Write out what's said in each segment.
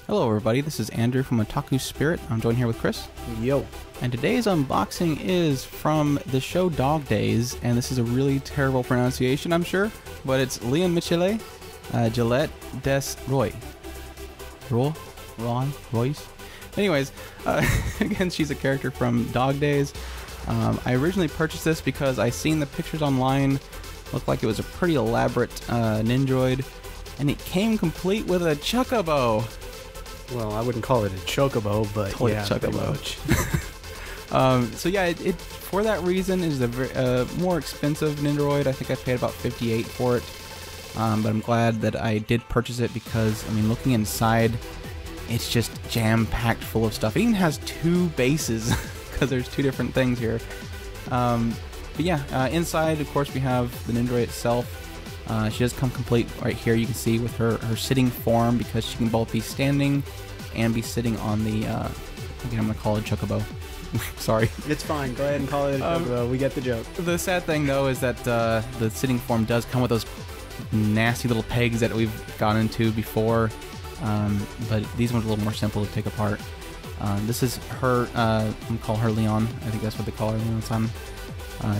Hello everybody, this is Andrew from Otaku Spirit. I'm joined here with Chris. Yo. And today's unboxing is from the show Dog Days, and this is a really terrible pronunciation, I'm sure, but it's Leonmitchelli, Galette des Rois. Rois? Anyways, again, she's a character from Dog Days. I originally purchased this because I seen the pictures online, looked like it was a pretty elaborate Nendoroid, and it came complete with a Chocobo. Well, I wouldn't call it a Chocobo, but Totally yeah, Chocobo. So yeah, it for that reason is a more expensive Nendoroid. I think I paid about $58 for it, but I'm glad that I did purchase it because, I mean, looking inside, it's just jam-packed full of stuff. It even has two bases because there's two different things here. But yeah, inside, of course, we have the Nendoroid itself. She does come complete right here. You can see with her sitting form because she can both be standing and be sitting on the, again, I'm going to call it Chocobo. Sorry. It's fine. Go ahead and call it a Chocobo. We get the joke. The sad thing, though, is that the sitting form does come with those nasty little pegs that we've gone into before, but these ones are a little more simple to take apart. This is her, I'm going to call her Leon. I think that's what they call her, Leon-san.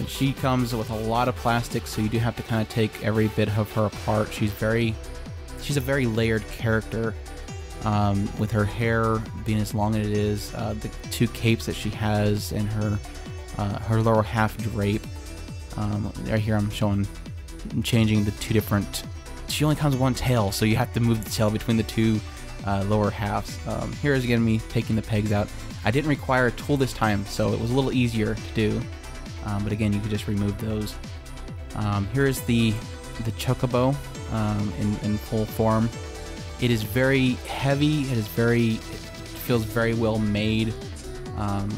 She comes with a lot of plastic, so you do have to kind of take every bit of her apart. She's a very layered character, with her hair being as long as it is, the two capes that she has, and her lower half drape. Right here I'm changing the two different. She only comes with one tail, so you have to move the tail between the two lower halves. Here is again me taking the pegs out. I didn't require a tool this time, so it was a little easier to do. But again, you could just remove those. Here is the Chocobo in full form. It is very heavy. It feels very well made. And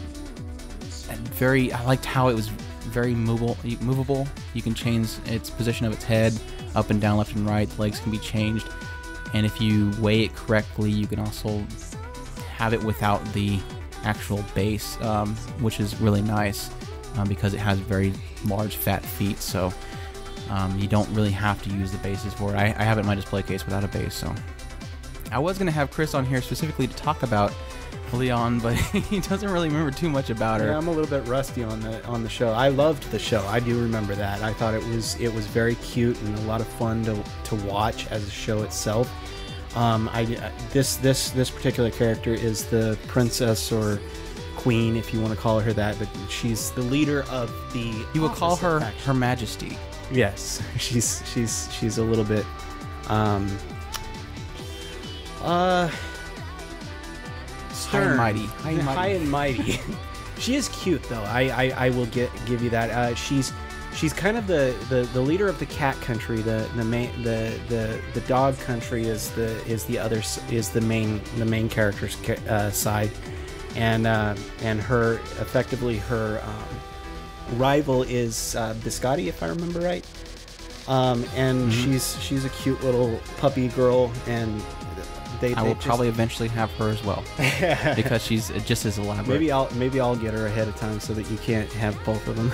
I liked how it was very movable. You can change its position of its head up and down, left and right. The legs can be changed, and if you weigh it correctly, you can also have it without the actual base, which is really nice. Because it has very large fat feet, so you don't really have to use the bases for it. I have it in my display case without a base, so. I was going to have Chris on here specifically to talk about Leon, but he doesn't really remember too much about her. Yeah, I'm a little bit rusty on the show. I loved the show. I do remember that. I thought it was very cute and a lot of fun to watch as a show itself. This particular character is the princess or queen, if you want to call her that, but she's the leader of the. You would call her Her Majesty. Yes, she's a little bit stern. High and mighty. She is cute though. I will give you that. She's kind of the leader of the cat country. The dog country is the main character's side. And her rival is Biscotti, if I remember right. And she's a cute little puppy girl, and I will probably eventually have her as well because she's just as elaborate. Maybe I'll get her ahead of time so that you can't have both of them.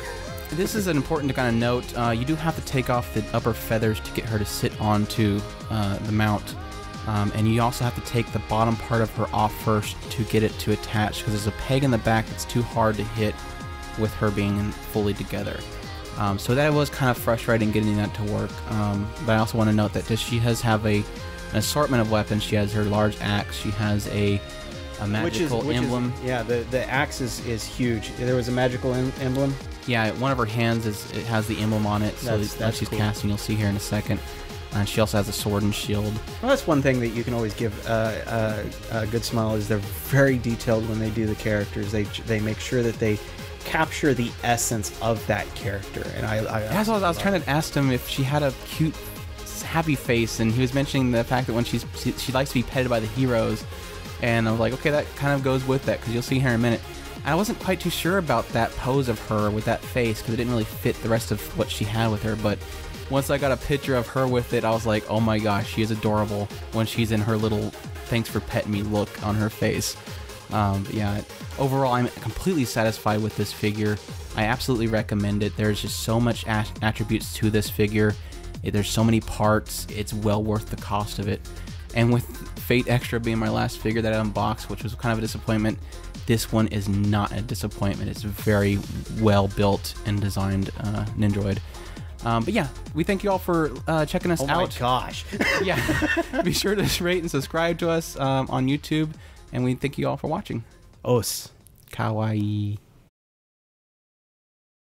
This is important to kind of note. You do have to take off the upper feathers to get her to sit onto the mount. And you also have to take the bottom part of her off first to get it to attach, because there's a peg in the back that's too hard to hit with her being fully together. So that was kind of frustrating getting that to work. But I also want to note that she does have an assortment of weapons. She has her large axe. She has a magical emblem. Yeah, the axe is huge. There was a magical emblem. Yeah, one of her hands it has the emblem on it. So that she's cool. Casting, you'll see here in a second. And she also has a sword and shield. Well, that's one thing that you can always give a good smile is they're very detailed when they do the characters. They make sure that they capture the essence of that character. And that's what I was trying to ask him if she had a cute, happy face, and he was mentioning the fact that when she likes to be petted by the heroes, and I was like, okay, that kind of goes with that because you'll see here in a minute. I wasn't quite too sure about that pose of her with that face because it didn't really fit the rest of what she had with her, but once I got a picture of her with it, I was like, oh my gosh, she is adorable when she's in her little thanks for petting me look on her face. Yeah, overall, I'm completely satisfied with this figure. I absolutely recommend it. There's just so much attributes to this figure. There's so many parts. It's well worth the cost of it. And with Fate Extra being my last figure that I unboxed, which was kind of a disappointment, this one is not a disappointment. It's very well built and designed Nendoroid. But yeah, we thank you all for checking us out. Oh my gosh. Yeah. Be sure to rate and subscribe to us on YouTube. And we thank you all for watching. Os. Kawaii.